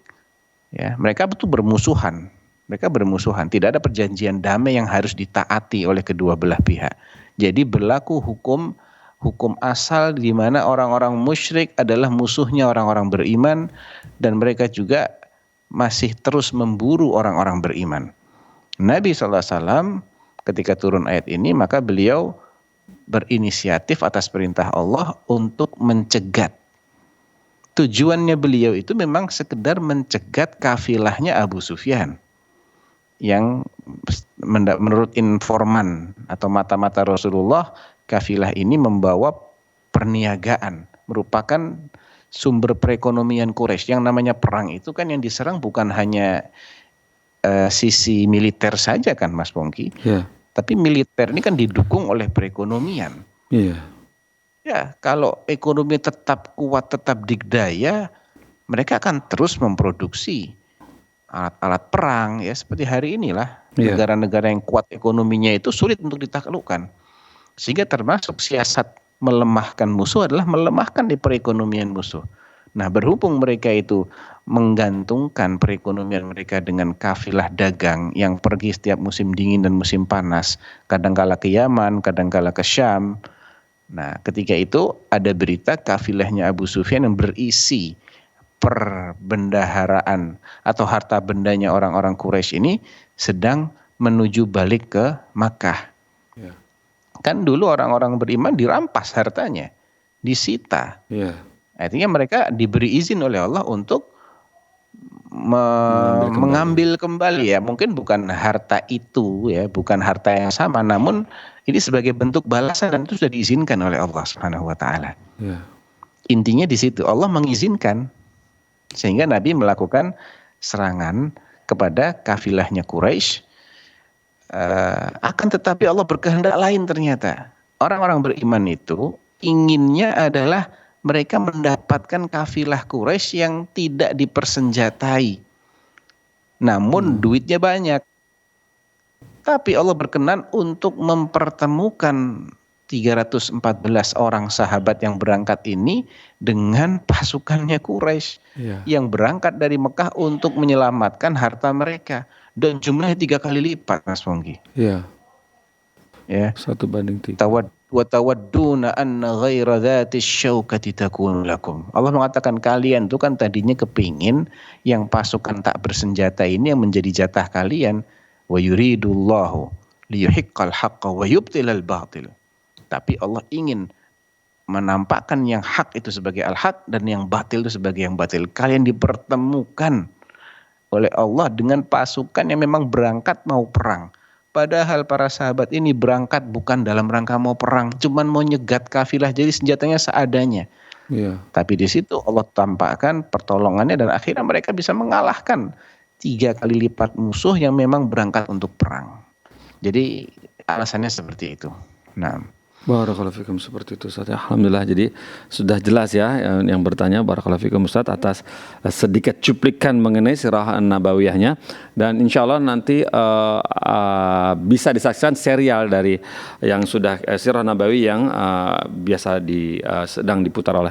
Ya, mereka betul bermusuhan. Mereka bermusuhan. Tidak ada perjanjian damai yang harus ditaati oleh kedua belah pihak. Jadi berlaku hukum asal di mana orang-orang musyrik adalah musuhnya orang-orang beriman dan mereka juga masih terus memburu orang-orang beriman. Nabi SAW ketika turun ayat ini maka beliau berinisiatif atas perintah Allah untuk mencegat. Tujuannya beliau itu memang sekedar mencegat kafilahnya Abu Sufyan yang menurut informan atau mata-mata Rasulullah, kafilah ini membawa perniagaan, merupakan sumber perekonomian Quraisy. Yang namanya perang itu kan yang diserang bukan hanya sisi militer saja kan Mas Pongki, tapi militer ini kan didukung oleh perekonomian. Ya, kalau ekonomi tetap kuat, tetap dikdaya, mereka akan terus memproduksi alat-alat perang ya seperti hari inilah. Negara-negara yang kuat ekonominya itu sulit untuk ditaklukkan. Sehingga termasuk siasat melemahkan musuh adalah melemahkan di perekonomian musuh. Nah, berhubung mereka itu menggantungkan perekonomian mereka dengan kafilah dagang yang pergi setiap musim dingin dan musim panas, kadangkala ke Yaman, kadangkala ke Syam. Nah, ketika itu ada berita kafilahnya Abu Sufyan yang berisi perbendaharaan atau harta bendanya orang-orang Quraisy ini sedang menuju balik ke Makkah. Kan dulu orang-orang beriman dirampas hartanya, disita. Artinya mereka diberi izin oleh Allah untuk mengambil kembali ya. Mungkin bukan harta itu ya, bukan harta yang sama, namun ini sebagai bentuk balasan dan itu sudah diizinkan oleh Allah Subhanahu wa taala. Intinya di situ Allah mengizinkan sehingga Nabi melakukan serangan kepada kafilahnya Quraisy. Akan tetapi Allah berkehendak lain ternyata. Orang-orang beriman itu inginnya adalah mereka mendapatkan kafilah Quraisy yang tidak dipersenjatai. Namun duitnya banyak. Tapi Allah berkenan untuk mempertemukan 314 orang sahabat yang berangkat ini dengan pasukannya Quraisy yang berangkat dari Mekah untuk menyelamatkan harta mereka. Dan jumlahnya 3 kali lipat, Mas Pongki. Ya. 1:3. Wa tawadduna anna ghaira dhatis syaukati takunu lakum. Allah mengatakan kalian itu kan tadinya kepingin yang pasukan tak bersenjata ini yang menjadi jatah kalian. Wa yuridullahu liyuhiqqal haqqa wa yubtilal batil. Tapi Allah ingin menampakkan yang hak itu sebagai al-haq dan yang batil itu sebagai yang batil. Kalian dipertemukan oleh Allah dengan pasukan yang memang berangkat mau perang. Padahal para sahabat ini berangkat bukan dalam rangka mau perang, cuman mau nyegat kafilah, jadi senjatanya seadanya. Tapi di situ Allah tampakkan pertolongannya dan akhirnya mereka bisa mengalahkan 3 kali lipat musuh yang memang berangkat untuk perang. Jadi alasannya seperti itu. Nah, Barakallahu fikum, seperti itu Ustaz. Alhamdulillah, jadi sudah jelas ya yang bertanya. Barakallahu fikum Ustaz atas sedikit cuplikan mengenai sirah nabawiyahnya, dan insya Allah nanti bisa disaksikan serial dari yang sudah sirah nabawi yang biasa sedang diputar oleh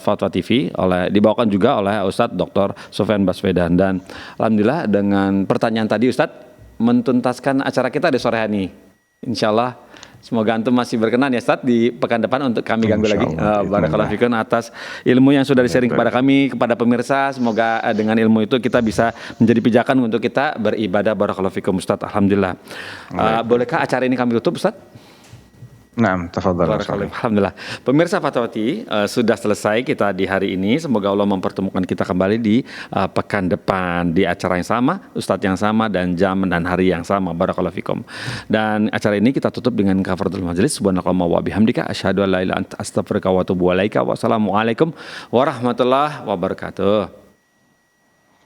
Fatwa TV, dibawakan juga oleh Ustaz Dr. Sofyan Baswedan. Dan alhamdulillah dengan pertanyaan tadi Ustaz mentuntaskan acara kita di sore hari ini. Insya Allah semoga antum masih berkenan ya Ustaz di pekan depan untuk kami ganggu lagi. Barakallahu fikum atas ilmu yang sudah di-sharing kepada kami, kepada pemirsa. Semoga dengan ilmu itu kita bisa menjadi pijakan untuk kita beribadah. Barakallahu fikum Ustaz. Alhamdulillah. Bolehkah acara ini kami tutup Ustaz? Naam, tafadhal. Alhamdulillah. Pemirsa Fatwati, sudah selesai kita di hari ini. Semoga Allah mempertemukan kita kembali di pekan depan di acara yang sama, ustadz yang sama, dan jam dan hari yang sama. Barakallahu fikum. Dan acara ini kita tutup dengan kafaratul majelis. Subhanakallahumma wa bihamdika asyhadu an la ilaha illa anta astaghfiruka wa atubu ilaika. Wassalamualaikum warahmatullahi wabarakatuh.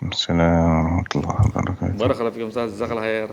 Assalamualaikum warahmatullahi wabarakatuh. Barakallahu fikum Ustaz. Jazakallahu khair.